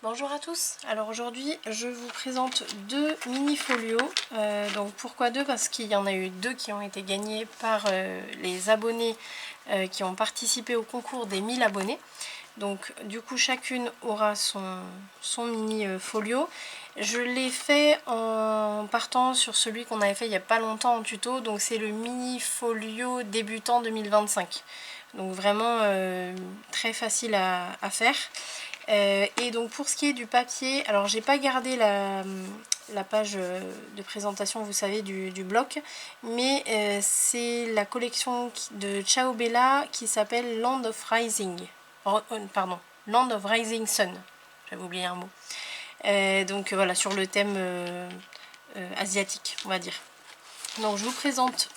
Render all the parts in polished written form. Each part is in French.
Bonjour à tous, alors aujourd'hui je vous présente deux mini folios. Donc pourquoi deux? Parce qu'il y en a eu deux qui ont été gagnés par les abonnés qui ont participé au concours des 1000 abonnés. Donc du coup chacune aura son mini folio. Je l'ai fait en partant sur celui qu'on avait fait il n'y a pas longtemps en tuto, donc c'est le mini folio débutant 2025. Donc vraiment très facile à faire. Et donc pour ce qui est du papier, alors j'ai pas gardé la page de présentation, vous savez, du bloc, mais c'est la collection de Ciao Bella qui s'appelle Land of Rising. Pardon, Land of Rising Sun, j'avais oublié un mot. Donc voilà, sur le thème asiatique, on va dire. Donc je vous présente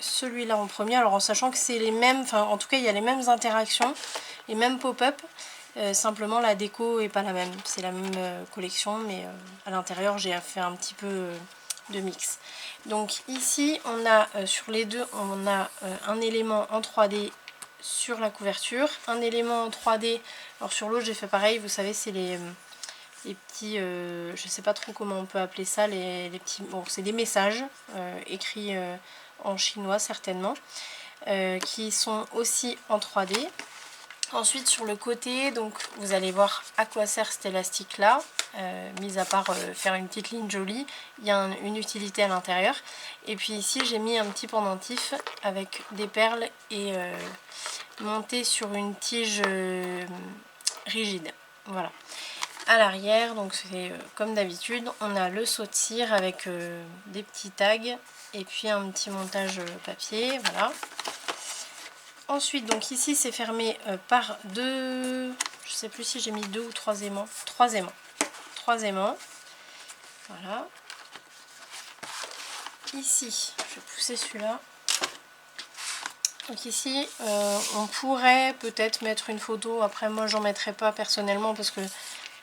celui-là en premier, alors en sachant que c'est les mêmes, enfin en tout cas il y a les mêmes interactions, les mêmes pop-up. Simplement la déco est pas la même, c'est la même collection, mais à l'intérieur j'ai fait un petit peu de mix. Donc ici on a sur les deux, on a un élément en 3D sur la couverture, un élément en 3D, alors sur l'autre j'ai fait pareil, vous savez c'est les petits, je sais pas trop comment on peut appeler ça, les petits, bon c'est des messages écrits en chinois certainement, qui sont aussi en 3D. Ensuite sur le côté, donc vous allez voir à quoi sert cet élastique là, mis à part faire une petite ligne jolie, il y a une utilité à l'intérieur. Et puis ici j'ai mis un petit pendentif avec des perles et monté sur une tige rigide. Voilà. À l'arrière, donc c'est comme d'habitude, on a le saut de cire avec des petits tags et puis un petit montage papier, voilà. Ensuite, donc ici c'est fermé par deux, je sais plus si j'ai mis deux ou trois aimants, trois aimants, voilà. Ici, je vais pousser celui-là. Donc ici, on pourrait peut-être mettre une photo, après moi j'en mettrai pas personnellement parce que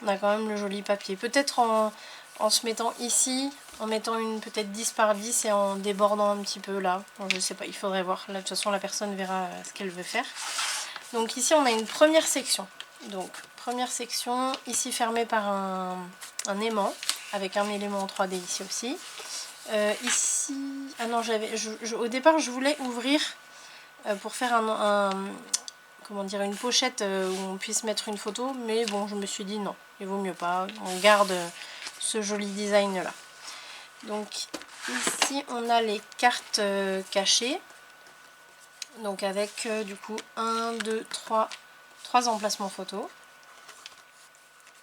on a quand même le joli papier. Peut-être en se mettant ici, en mettant une peut-être 10 par 10 et en débordant un petit peu là. Bon, je sais pas, il faudrait voir. Là, de toute façon, la personne verra ce qu'elle veut faire. Donc ici, on a une première section. Donc, première section, ici fermée par un aimant, avec un élément en 3D ici aussi. Ici, ah non, au départ, je voulais ouvrir pour faire comment dire, une pochette où on puisse mettre une photo, mais bon, je me suis dit non, il vaut mieux pas, on garde ce joli design là. Donc ici on a les cartes cachées, donc avec du coup 1, 2, 3 emplacements photos,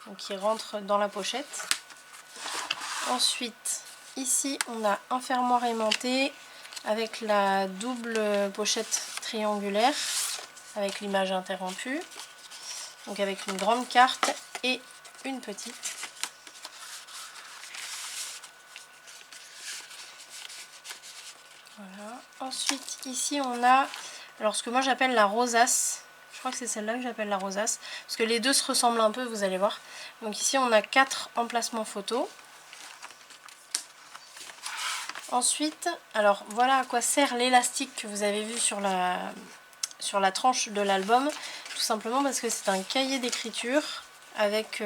donc qui rentrent dans la pochette. Ensuite ici on a un fermoir aimanté avec la double pochette triangulaire avec l'image interrompue, donc avec une grande carte et une petite. Voilà. Ensuite ici on a, alors ce que moi j'appelle la rosace, je crois que c'est celle-là que j'appelle la rosace, parce que les deux se ressemblent un peu, vous allez voir. Donc ici on a 4 emplacements photos. Ensuite, alors voilà à quoi sert l'élastique que vous avez vu sur la tranche de l'album, tout simplement parce que c'est un cahier d'écriture avec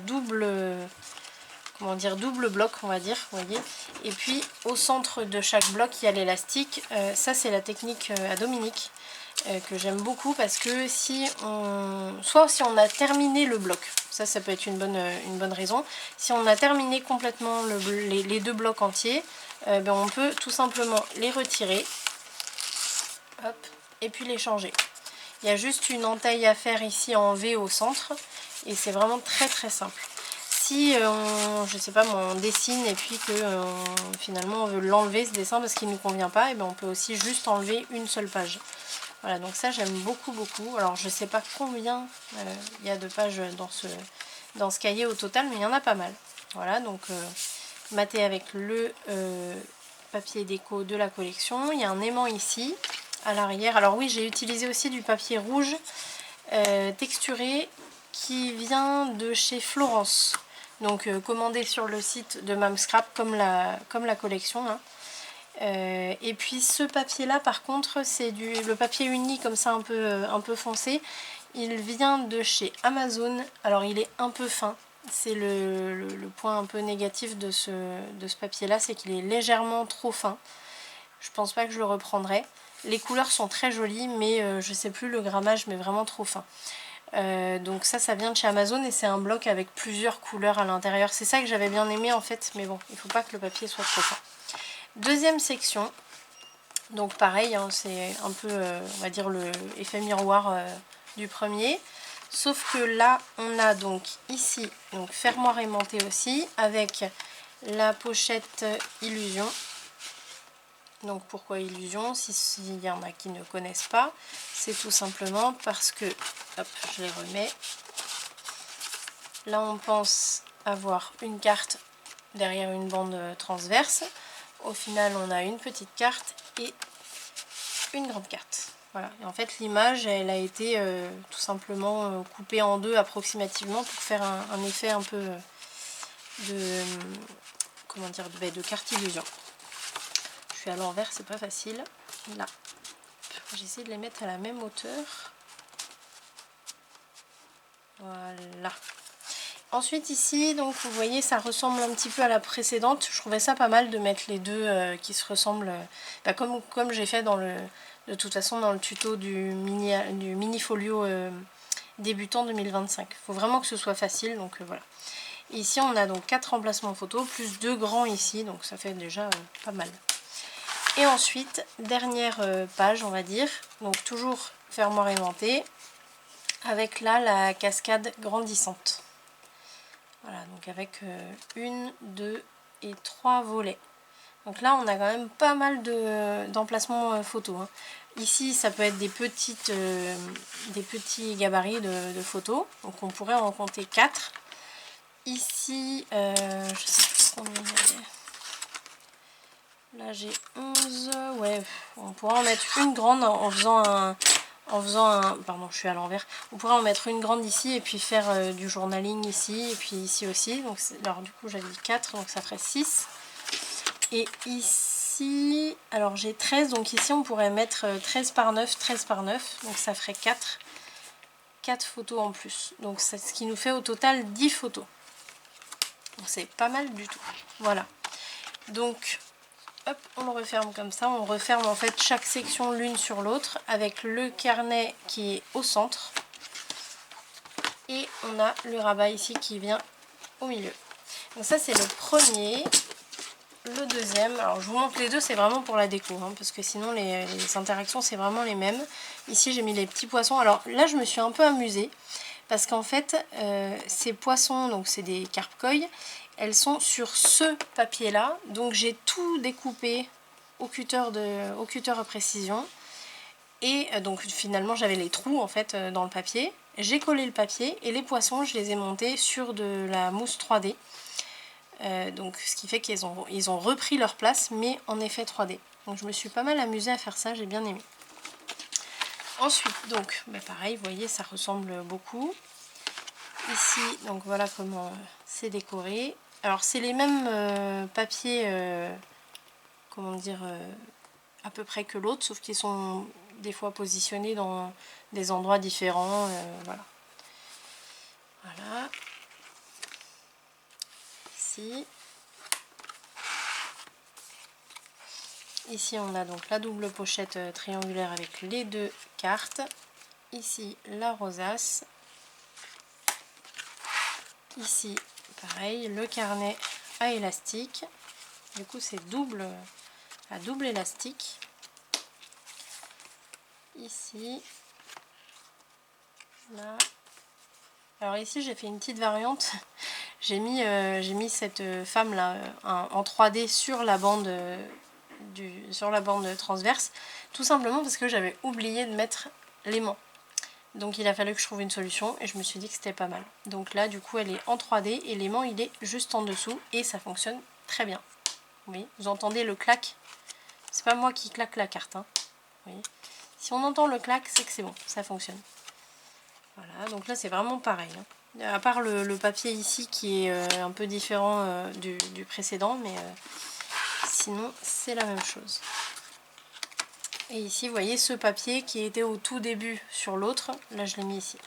double bloc, on va dire, vous voyez. Et puis au centre de chaque bloc il y a l'élastique. Ça c'est la technique à Dominique que j'aime beaucoup, parce que si on a terminé le bloc, ça peut être une bonne raison, si on a terminé complètement les deux blocs entiers, ben on peut tout simplement les retirer, hop, et puis les changer. Il y a juste une entaille à faire ici en V au centre et c'est vraiment très très simple. Si je sais pas, on dessine et puis que finalement on veut l'enlever ce dessin parce qu'il ne nous convient pas, et ben on peut aussi juste enlever une seule page. Voilà, donc ça j'aime beaucoup. Alors je sais pas combien il y a de pages dans ce cahier au total, mais il y en a pas mal. Voilà, donc maté avec le papier déco de la collection. Il y a un aimant ici à l'arrière. Alors oui, j'ai utilisé aussi du papier rouge texturé qui vient de chez Florence, donc commandé sur le site de Mamscrap comme la collection, hein. Et puis ce papier là par contre c'est le papier uni comme ça un peu foncé, Il vient de chez Amazon. Alors il est un peu fin. C'est le point un peu négatif de ce papier-là, c'est qu'il est légèrement trop fin. Je pense pas que je le reprendrai. Les couleurs sont très jolies, mais je sais plus le grammage, mais vraiment trop fin. Donc ça vient de chez Amazon et c'est un bloc avec plusieurs couleurs à l'intérieur. C'est ça que j'avais bien aimé en fait, mais bon, il faut pas que le papier soit trop fin. Deuxième section. Donc pareil, hein, c'est un peu, on va dire, le effet miroir du premier. Sauf que là, on a donc ici, donc fermoir aimanté aussi, avec la pochette Illusion. Donc pourquoi Illusion? S'il y en a qui ne connaissent pas, c'est tout simplement parce que, hop, je les remets. Là, on pense avoir une carte derrière une bande transverse. Au final, on a une petite carte et une grande carte. Voilà. Et en fait, l'image, elle a été tout simplement coupée en deux approximativement pour faire un effet un peu de, comment dire, de carte illusion. Je suis à l'envers, c'est pas facile. Là, j'essaie de les mettre à la même hauteur. Voilà. Ensuite ici, donc vous voyez, ça ressemble un petit peu à la précédente. Je trouvais ça pas mal de mettre les deux qui se ressemblent, comme j'ai fait de toute façon dans le tuto du mini folio débutant 2025. Il faut vraiment que ce soit facile, donc voilà. Et ici on a donc 4 emplacements photos, plus 2 grands ici, donc ça fait déjà pas mal. Et ensuite, dernière page on va dire, donc toujours fermoir aimanté, avec là la cascade grandissante. Voilà, donc avec 1, 2 et 3 volets. Donc là, on a quand même pas mal d'emplacements photos. Hein. Ici, ça peut être des petits gabarits de photos. Donc on pourrait en compter 4. Ici, je sais plus combien il y avait. Là, j'ai 11. Ouais, on pourrait en mettre une grande en faisant un... Pardon, je suis à l'envers. On pourrait en mettre une grande ici et puis faire du journaling ici et puis ici aussi. Donc, alors du coup j'avais dit 4, donc ça ferait 6. Et ici, alors j'ai 13, donc ici on pourrait mettre 13 par 9, 13 par 9. Donc ça ferait 4 photos en plus. Donc c'est ce qui nous fait au total 10 photos. Donc c'est pas mal du tout. Voilà. Donc... hop, on le referme comme ça, on referme en fait chaque section l'une sur l'autre avec le carnet qui est au centre et on a le rabat ici qui vient au milieu. Donc ça c'est le premier. Le deuxième, alors je vous montre les deux, c'est vraiment pour la déco hein, parce que sinon les interactions c'est vraiment les mêmes. Ici j'ai mis les petits poissons, alors là je me suis un peu amusée parce qu'en fait ces poissons, donc c'est des carpe koi, elles sont sur ce papier là, donc j'ai tout découpé au cutter à précision et donc finalement j'avais les trous en fait dans le papier, j'ai collé le papier et les poissons je les ai montés sur de la mousse 3D, donc ce qui fait qu'ils ont repris leur place mais en effet 3D, donc je me suis pas mal amusée à faire ça, j'ai bien aimé. Ensuite donc pareil, vous voyez ça ressemble beaucoup. Ici, donc voilà comment c'est décoré. Alors c'est les mêmes papiers, comment dire, à peu près que l'autre, sauf qu'ils sont des fois positionnés dans des endroits différents. Voilà. Voilà. Ici. Ici on a donc la double pochette triangulaire avec les deux cartes. Ici la rosace. Ici pareil, le carnet à élastique. Du coup c'est à double élastique. Ici, là. Alors ici j'ai fait une petite variante. J'ai mis cette femme là en 3D sur la bande transverse, tout simplement parce que j'avais oublié de mettre l'aimant. Donc il a fallu que je trouve une solution et je me suis dit que c'était pas mal. Donc là du coup elle est en 3D et l'aimant il est juste en dessous et ça fonctionne très bien. Oui, vous entendez le clac? C'est pas moi qui claque la carte, hein. Oui. Si on entend le clac, c'est que c'est bon, ça fonctionne. Voilà, donc là c'est vraiment pareil. Hein. À part le papier ici qui est un peu différent du précédent, mais sinon c'est la même chose. Et ici vous voyez ce papier qui était au tout début sur l'autre, là je l'ai mis ici.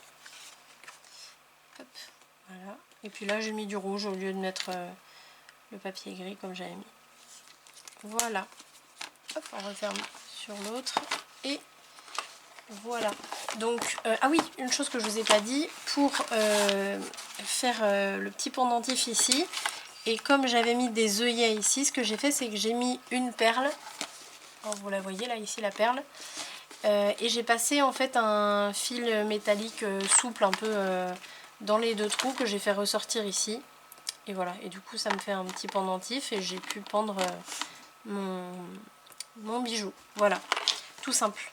Hop, voilà. Et puis là j'ai mis du rouge au lieu de mettre le papier gris comme j'avais mis. Voilà. Hop, on referme sur l'autre et voilà. Donc, ah oui, une chose que je vous ai pas dit, pour faire le petit pendentif ici, et comme j'avais mis des œillets ici, ce que j'ai fait, c'est que j'ai mis une perle. Alors, vous la voyez là, ici la perle. Et j'ai passé en fait un fil métallique souple un peu dans les deux trous que j'ai fait ressortir ici. Et voilà, et du coup ça me fait un petit pendentif et j'ai pu pendre mon bijou. Voilà, tout simple.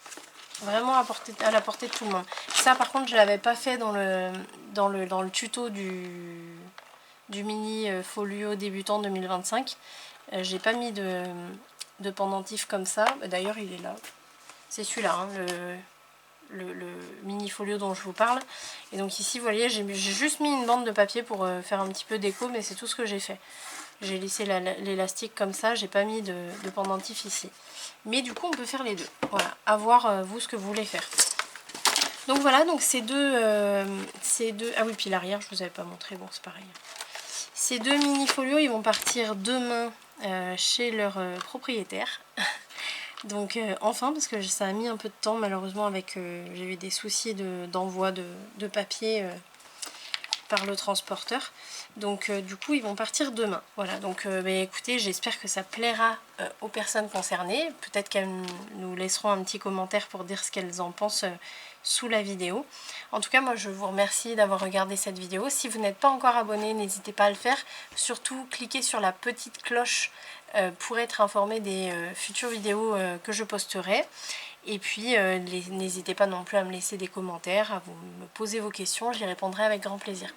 Vraiment à la portée de tout le monde. Ça par contre je l'avais pas fait dans le tuto du mini folio débutant 2025. J'ai pas mis de pendentif comme ça. D'ailleurs il est là. C'est celui-là, hein, le mini folio dont je vous parle. Et donc ici vous voyez j'ai juste mis une bande de papier pour faire un petit peu d'écho, mais c'est tout ce que j'ai fait. J'ai laissé l'élastique comme ça, j'ai pas mis de pendentif ici. Mais du coup on peut faire les deux. Voilà, à voir vous ce que vous voulez faire. Donc voilà, donc ces deux... Ah oui, puis l'arrière je vous avais pas montré, bon c'est pareil. Ces deux mini folios ils vont partir demain chez leur propriétaire. Donc enfin, parce que ça a mis un peu de temps malheureusement avec... j'ai eu des soucis d'envoi de papier par le transporteur. Donc du coup ils vont partir demain. Voilà, donc écoutez, j'espère que ça plaira aux personnes concernées. Peut-être qu'elles nous laisseront un petit commentaire pour dire ce qu'elles en pensent sous la vidéo. En tout cas moi je vous remercie d'avoir regardé cette vidéo. Si vous n'êtes pas encore abonné, n'hésitez pas à le faire. Surtout cliquez sur la petite cloche pour être informé des futures vidéos que je posterai. Et puis n'hésitez pas non plus à me laisser des commentaires, à me poser vos questions, j'y répondrai avec grand plaisir.